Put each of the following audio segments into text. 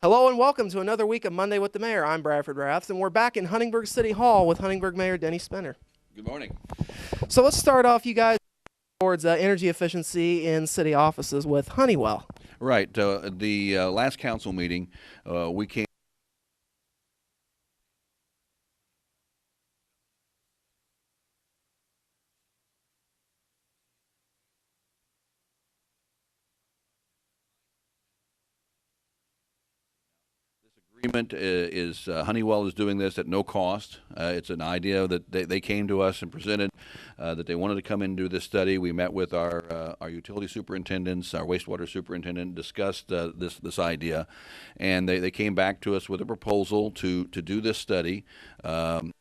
Hello and welcome to another week of Monday with the Mayor. I'm Bradford Raths, and we're back in Huntingburg City Hall with Huntingburg Mayor Denny Spinner. Good morning. So let's start off, you guys, towards energy efficiency in city offices with Honeywell. Right. The last council meeting, we came. Agreement is Honeywell is doing this at no cost. It's an idea that they came to us and presented that they wanted to come in and do this study. We met with our utility superintendents, our wastewater superintendent, discussed this idea, and they came back to us with a proposal to do this study. What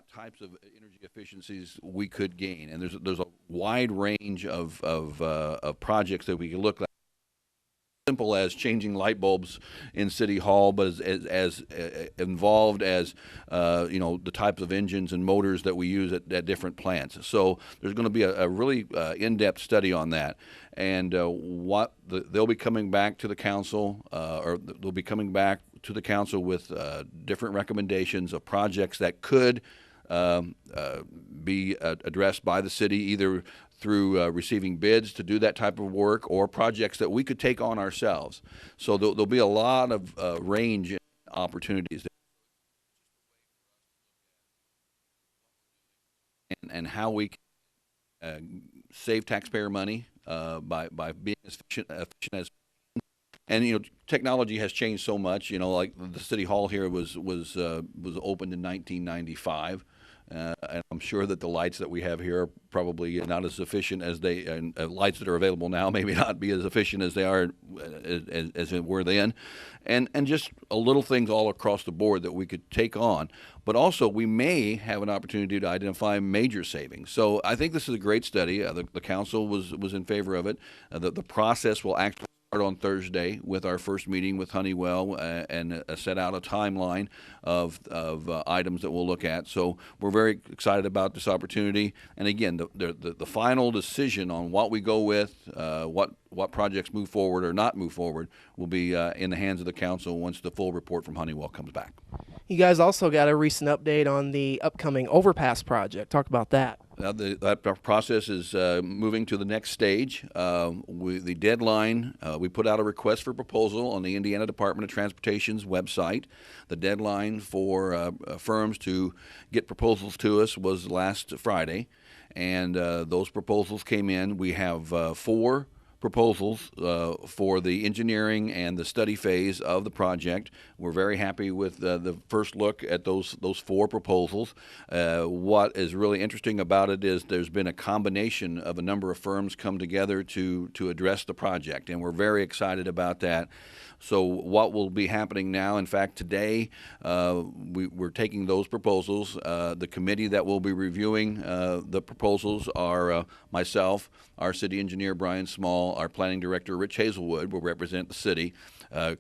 types of energy efficiencies we could gain, and there's a wide range of projects that we can look at. Simple as changing light bulbs in City Hall, but as involved as the types of engines and motors that we use at different plants. So there's going to be a really in-depth study on that, and they'll be coming back to the council, or they'll be coming back to the council with different recommendations of projects that could be addressed by the city, either through receiving bids to do that type of work or projects that we could take on ourselves. So there'll be a lot of range in opportunities and how we can save taxpayer money by being as efficient as. And technology has changed so much. Like the City Hall here was opened in 1995. And I'm sure that the lights that we have here are probably not as efficient as lights that are available now maybe not be as efficient as they are as it were then, and just little things all across the board that we could take on. But also we may have an opportunity to identify major savings. So I think this is a great study. The council was in favor of it. The process will actually start on Thursday with our first meeting with Honeywell and set out a timeline of items that we'll look at. So we're very excited about this opportunity. And again, the final decision on what we go with, what projects move forward or not move forward, will be in the hands of the council once the full report from Honeywell comes back. You guys also got a recent update on the upcoming Overpass Project. Talk about that. That process is moving to the next stage. The deadline, we put out a request for proposal on the Indiana Department of Transportation's website. The deadline for firms to get proposals to us was last Friday, and those proposals came in. We have 4 proposals for the engineering and the study phase of the project. We're very happy with the first look at those 4 proposals. What is really interesting about it is there's been a combination of a number of firms come together to address the project, and we're very excited about that. So what will be happening now, in fact, today, we're taking those proposals. The committee that will be reviewing the proposals are myself, our city engineer, Brian Small, our planning director, Rich Hazelwood, will represent the city.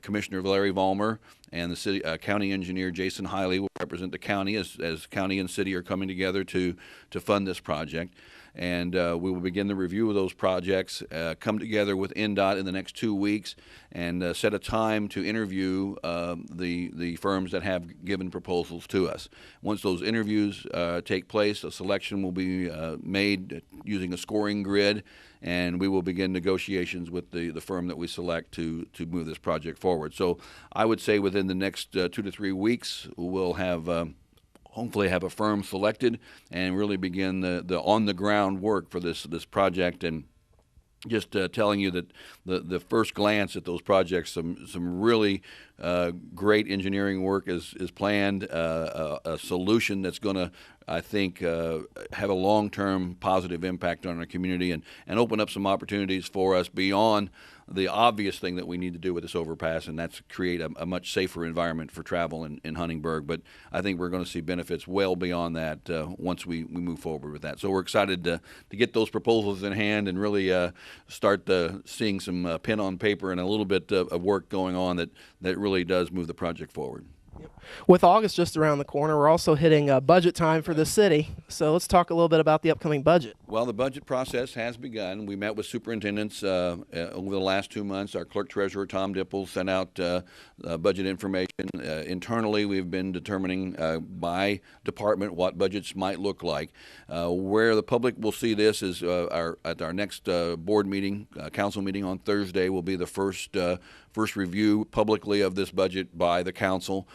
Commissioner Larry Vollmer and the city county engineer, Jason Hiley, will represent the county as county and city are coming together to fund this project. And we will begin the review of those projects, come together with NDOT in the next 2 weeks, and set a time to interview the firms that have given proposals to us. Once those interviews take place, a selection will be made using a scoring grid, and we will begin negotiations with the firm that we select to move this project forward. So I would say within the next 2 to 3 weeks, we'll have hopefully have a firm selected and really begin the on-the-ground work for this project. And just telling you that the first glance at those projects, some really great engineering work is planned, a solution that's going to, I think, have a long-term positive impact on our community and open up some opportunities for us beyond the obvious thing that we need to do with this overpass, and that's create a much safer environment for travel in Huntingburg. But I think we're going to see benefits well beyond that once we move forward with that. So we're excited to get those proposals in hand and really start seeing some pen on paper and a little bit of work going on that really does move the project forward. With August just around the corner, we're also hitting budget time for the city. So let's talk a little bit about the upcoming budget. Well, the budget process has begun. We met with superintendents over the last 2 months. Our clerk treasurer, Tom Dipple, sent out budget information. Internally, we've been determining by department what budgets might look like. Where the public will see this is at our next board meeting, council meeting on Thursday will be the first review publicly of this budget by the council.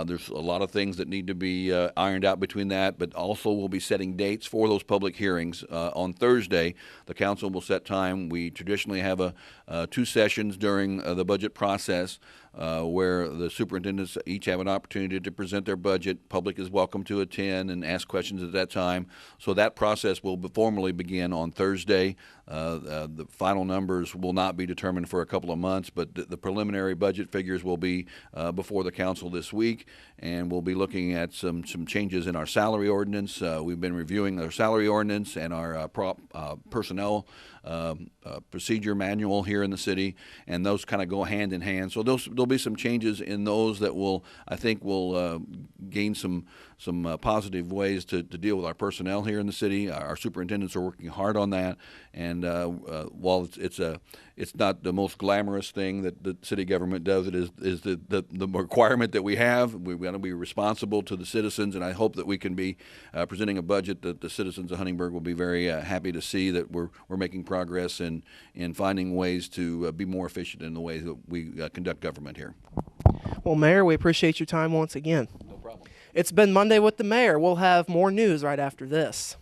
There's a lot of things that need to be ironed out between that, but also we'll be setting dates for those public hearings. On Thursday, the council will set time. We traditionally have 2 sessions during the budget process where the superintendents each have an opportunity to present their budget. Public is welcome to attend and ask questions at that time. So that process will formally begin on Thursday. The final numbers will not be determined for a couple of months, but the preliminary budget figures will be before the council this week, and we'll be looking at some changes in our salary ordinance. We've been reviewing our salary ordinance and our personnel procedure manual here in the city, and those kind of go hand in hand. So there'll be some changes in those that I think will gain some positive ways to deal with our personnel here in the city. Our superintendents are working hard on that, and while it's not the most glamorous thing that the city government does, it is the requirement that we have. We've got to be responsible to the citizens, and I hope that we can be presenting a budget that the citizens of Huntingburg will be very happy to see that we're making progress in finding ways to be more efficient in the way that we conduct government here. Well, Mayor, we appreciate your time once again. No problem. It's been Monday with the Mayor. We'll have more news right after this.